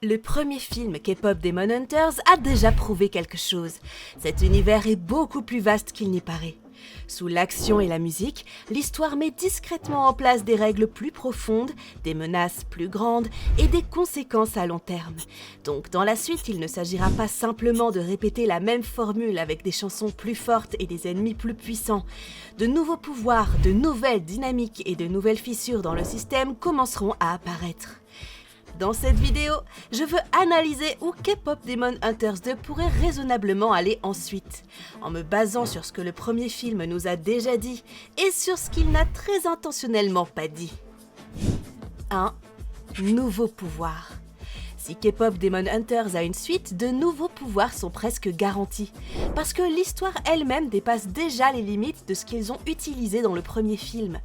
Le premier film K-pop Demon Hunters a déjà prouvé quelque chose. Cet univers est beaucoup plus vaste qu'il n'y paraît. Sous l'action et la musique, l'histoire met discrètement en place des règles plus profondes, des menaces plus grandes et des conséquences à long terme. Donc dans la suite, il ne s'agira pas simplement de répéter la même formule avec des chansons plus fortes et des ennemis plus puissants. De nouveaux pouvoirs, de nouvelles dynamiques et de nouvelles fissures dans le système commenceront à apparaître. Dans cette vidéo, je veux analyser où K-pop Demon Hunters 2 pourrait raisonnablement aller ensuite, en me basant sur ce que le premier film nous a déjà dit et sur ce qu'il n'a très intentionnellement pas dit. 1. Nouveaux pouvoirs. Si K-pop Demon Hunters a une suite, de nouveaux pouvoirs sont presque garantis, parce que l'histoire elle-même dépasse déjà les limites de ce qu'ils ont utilisé dans le premier film.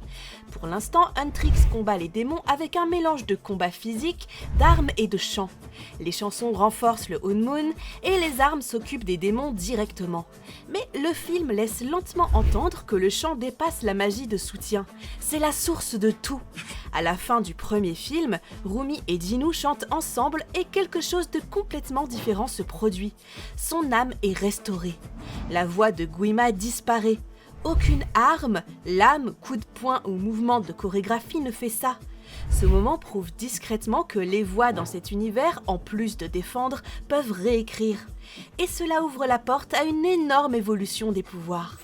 Pour l'instant, Huntrix combat les démons avec un mélange de combats physiques, d'armes et de chants. Les chansons renforcent le Hunmoon et les armes s'occupent des démons directement. Mais le film laisse lentement entendre que le chant dépasse la magie de soutien. C'est la source de tout. À la fin du premier film, Rumi et Jinu chantent ensemble et quelque chose de complètement différent se produit. Son âme est restaurée. La voix de Guima disparaît. Aucune arme, lame, coup de poing ou mouvement de chorégraphie ne fait ça. Ce moment prouve discrètement que les voix dans cet univers, en plus de défendre, peuvent réécrire. Et cela ouvre la porte à une énorme évolution des pouvoirs.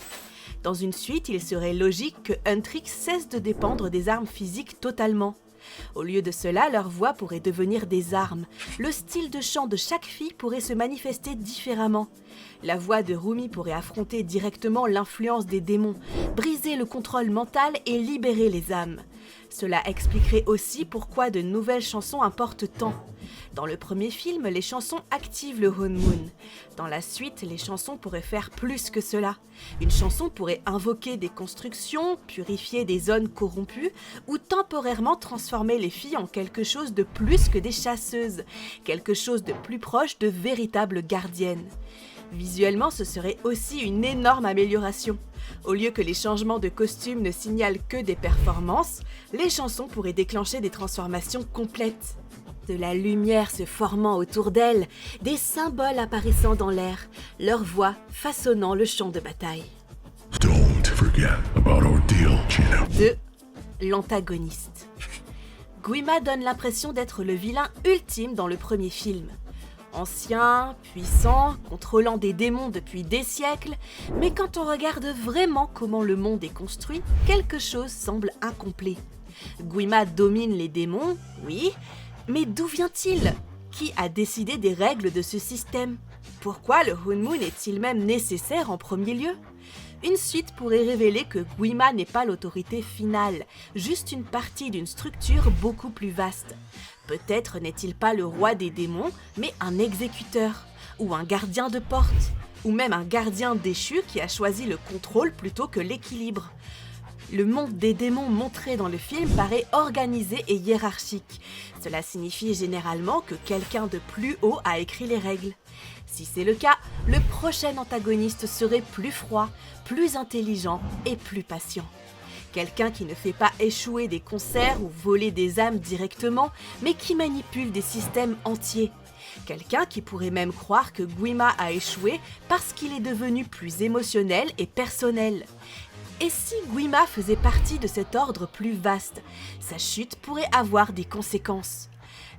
Dans une suite, il serait logique que Huntrix cesse de dépendre des armes physiques totalement. Au lieu de cela, leur voix pourrait devenir des armes. Le style de chant de chaque fille pourrait se manifester différemment. La voix de Rumi pourrait affronter directement l'influence des démons, briser le contrôle mental et libérer les âmes. Cela expliquerait aussi pourquoi de nouvelles chansons importent tant. Dans le premier film, les chansons activent le Hunmoon. Dans la suite, les chansons pourraient faire plus que cela. Une chanson pourrait invoquer des constructions, purifier des zones corrompues ou temporairement transformer les filles en quelque chose de plus que des chasseuses, quelque chose de plus proche de véritables gardiennes. Visuellement, ce serait aussi une énorme amélioration. Au lieu que les changements de costumes ne signalent que des performances, les chansons pourraient déclencher des transformations complètes. De la lumière se formant autour d'elles, des symboles apparaissant dans l'air, leur voix façonnant le champ de bataille. Don't forget about our deal, Gina. 2. L'antagoniste. Guima donne l'impression d'être le vilain ultime dans le premier film. Ancien, puissant, contrôlant des démons depuis des siècles, mais quand on regarde vraiment comment le monde est construit, quelque chose semble incomplet. Guima domine les démons, oui, mais d'où vient-il? Qui a décidé des règles de ce système? Pourquoi le Hunmoon est-il même nécessaire en premier lieu? Une suite pourrait révéler que Guima n'est pas l'autorité finale, juste une partie d'une structure beaucoup plus vaste. Peut-être n'est-il pas le roi des démons, mais un exécuteur, ou un gardien de porte, ou même un gardien déchu qui a choisi le contrôle plutôt que l'équilibre. Le monde des démons montré dans le film paraît organisé et hiérarchique. Cela signifie généralement que quelqu'un de plus haut a écrit les règles. Si c'est le cas, le prochain antagoniste serait plus froid, plus intelligent et plus patient. Quelqu'un qui ne fait pas échouer des concerts ou voler des âmes directement, mais qui manipule des systèmes entiers. Quelqu'un qui pourrait même croire que Guima a échoué parce qu'il est devenu plus émotionnel et personnel. Et si Guima faisait partie de cet ordre plus vaste, sa chute pourrait avoir des conséquences.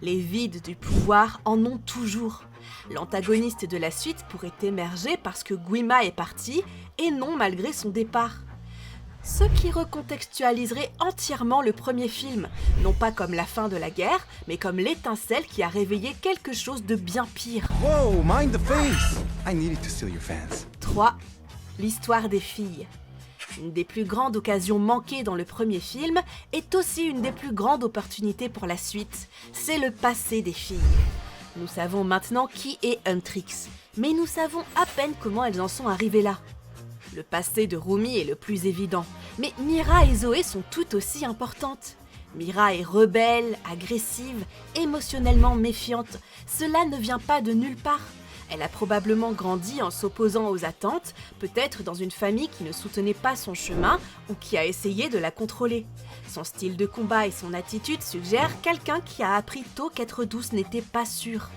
Les vides du pouvoir en ont toujours. L'antagoniste de la suite pourrait émerger parce que Guima est parti et non malgré son départ. Ce qui recontextualiserait entièrement le premier film, non pas comme la fin de la guerre, mais comme l'étincelle qui a réveillé quelque chose de bien pire. Whoa, mind the face! I needed to steal your fans. 3. L'histoire des filles. Une des plus grandes occasions manquées dans le premier film est aussi une des plus grandes opportunités pour la suite. C'est le passé des filles. Nous savons maintenant qui est Huntrix, mais nous savons à peine comment elles en sont arrivées là. Le passé de Rumi est le plus évident, mais Mira et Zoé sont tout aussi importantes. Mira est rebelle, agressive, émotionnellement méfiante. Cela ne vient pas de nulle part. Elle a probablement grandi en s'opposant aux attentes, peut-être dans une famille qui ne soutenait pas son chemin ou qui a essayé de la contrôler. Son style de combat et son attitude suggèrent quelqu'un qui a appris tôt qu'être douce n'était pas sûr.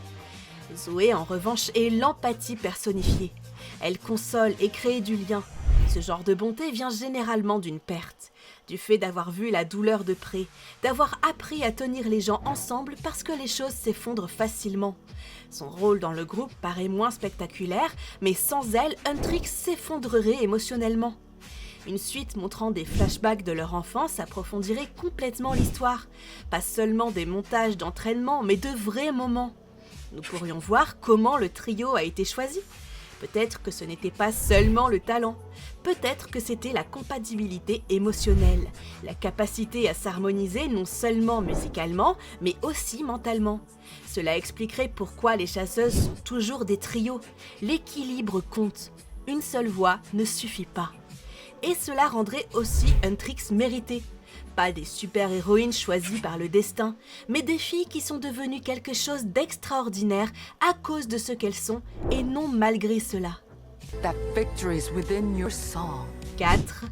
Zoé, en revanche, est l'empathie personnifiée. Elle console et crée du lien. Ce genre de bonté vient généralement d'une perte, du fait d'avoir vu la douleur de près, d'avoir appris à tenir les gens ensemble parce que les choses s'effondrent facilement. Son rôle dans le groupe paraît moins spectaculaire, mais sans elle, Huntrix s'effondrerait émotionnellement. Une suite montrant des flashbacks de leur enfance approfondirait complètement l'histoire. Pas seulement des montages d'entraînement, mais de vrais moments. Nous pourrions voir comment le trio a été choisi. Peut-être que ce n'était pas seulement le talent. Peut-être que c'était la compatibilité émotionnelle, la capacité à s'harmoniser non seulement musicalement, mais aussi mentalement. Cela expliquerait pourquoi les chasseuses sont toujours des trios. L'équilibre compte. Une seule voix ne suffit pas. Et cela rendrait aussi Huntrix méritée. Pas des super-héroïnes choisies par le destin, mais des filles qui sont devenues quelque chose d'extraordinaire à cause de ce qu'elles sont et non malgré cela. That victory is within your song. 4.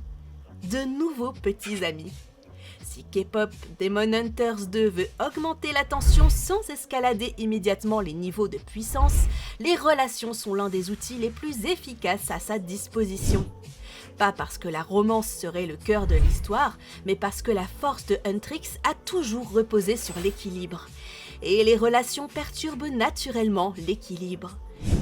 De nouveaux petits amis. Si K-pop Demon Hunters 2 veut augmenter la tension sans escalader immédiatement les niveaux de puissance, les relations sont l'un des outils les plus efficaces à sa disposition. Pas parce que la romance serait le cœur de l'histoire, mais parce que la force de Huntrix a toujours reposé sur l'équilibre. Et les relations perturbent naturellement l'équilibre.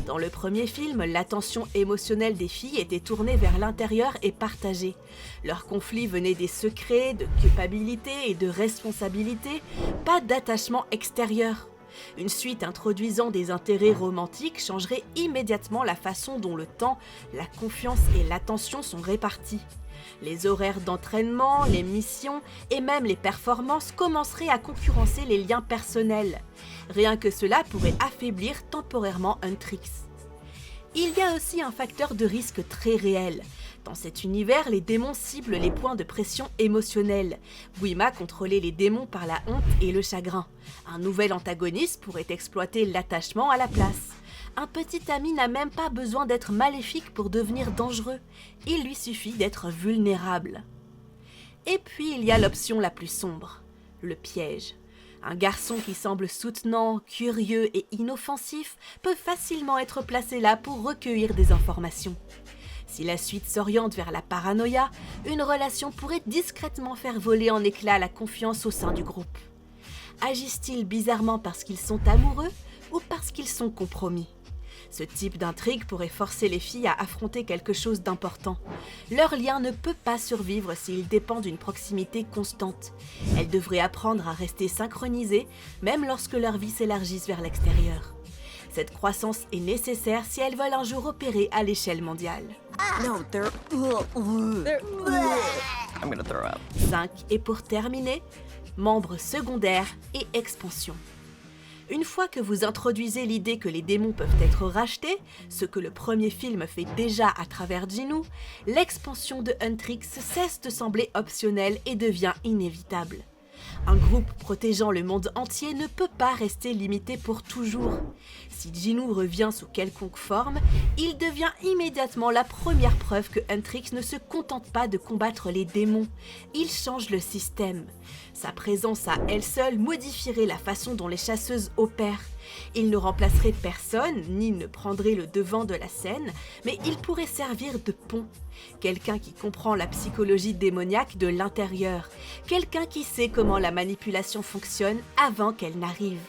Dans le premier film, l'attention émotionnelle des filles était tournée vers l'intérieur et partagée. Leurs conflits venaient des secrets, de culpabilité et de responsabilité, pas d'attachement extérieur. Une suite introduisant des intérêts romantiques changerait immédiatement la façon dont le temps, la confiance et l'attention sont répartis. Les horaires d'entraînement, les missions et même les performances commenceraient à concurrencer les liens personnels. Rien que cela pourrait affaiblir temporairement Huntrix. Il y a aussi un facteur de risque très réel. Dans cet univers, les démons ciblent les points de pression émotionnels. Guima contrôlait les démons par la honte et le chagrin. Un nouvel antagoniste pourrait exploiter l'attachement à la place. Un petit ami n'a même pas besoin d'être maléfique pour devenir dangereux. Il lui suffit d'être vulnérable. Et puis il y a l'option la plus sombre, le piège. Un garçon qui semble soutenant, curieux et inoffensif peut facilement être placé là pour recueillir des informations. Si la suite s'oriente vers la paranoïa, une relation pourrait discrètement faire voler en éclats la confiance au sein du groupe. Agissent-ils bizarrement parce qu'ils sont amoureux ou parce qu'ils sont compromis ? Ce type d'intrigue pourrait forcer les filles à affronter quelque chose d'important. Leur lien ne peut pas survivre s'il dépend d'une proximité constante. Elles devraient apprendre à rester synchronisées, même lorsque leur vie s'élargisse vers l'extérieur. Cette croissance est nécessaire si elles veulent un jour opérer à l'échelle mondiale. No, they're... I'm gonna throw up. 5. Et pour terminer, membres secondaires et expansion. Une fois que vous introduisez l'idée que les démons peuvent être rachetés, ce que le premier film fait déjà à travers Jinwoo, l'expansion de Huntrix cesse de sembler optionnelle et devient inévitable. Un groupe protégeant le monde entier ne peut pas rester limité pour toujours. Si Jinwoo revient sous quelconque forme, il devient immédiatement la première preuve que Huntrix ne se contente pas de combattre les démons. Il change le système. Sa présence à elle seule modifierait la façon dont les chasseuses opèrent. Il ne remplacerait personne, ni ne prendrait le devant de la scène, mais il pourrait servir de pont. Quelqu'un qui comprend la psychologie démoniaque de l'intérieur. Quelqu'un qui sait comment la manipulation fonctionne avant qu'elle n'arrive.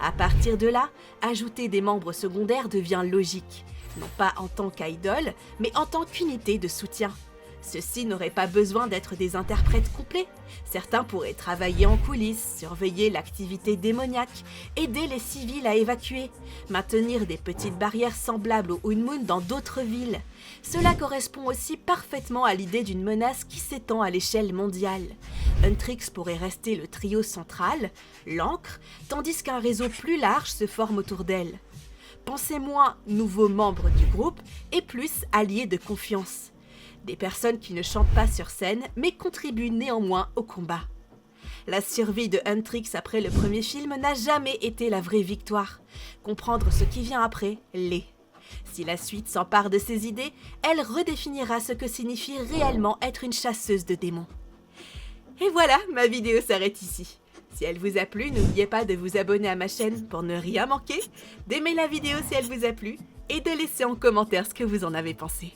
À partir de là, ajouter des membres secondaires devient logique. Non pas en tant qu'idole, mais en tant qu'unité de soutien. Ceux-ci n'auraient pas besoin d'être des interprètes complets. Certains pourraient travailler en coulisses, surveiller l'activité démoniaque, aider les civils à évacuer, maintenir des petites barrières semblables au Unmoon dans d'autres villes. Cela correspond aussi parfaitement à l'idée d'une menace qui s'étend à l'échelle mondiale. Huntrix pourrait rester le trio central, l'ancre, tandis qu'un réseau plus large se forme autour d'elle. Pensez moins nouveaux membres du groupe et plus alliés de confiance. Des personnes qui ne chantent pas sur scène, mais contribuent néanmoins au combat. La survie de Huntrix après le premier film n'a jamais été la vraie victoire. Comprendre ce qui vient après l'est. Si la suite s'empare de ses idées, elle redéfinira ce que signifie réellement être une chasseuse de démons. Et voilà, ma vidéo s'arrête ici. Si elle vous a plu, n'oubliez pas de vous abonner à ma chaîne pour ne rien manquer, d'aimer la vidéo si elle vous a plu et de laisser en commentaire ce que vous en avez pensé.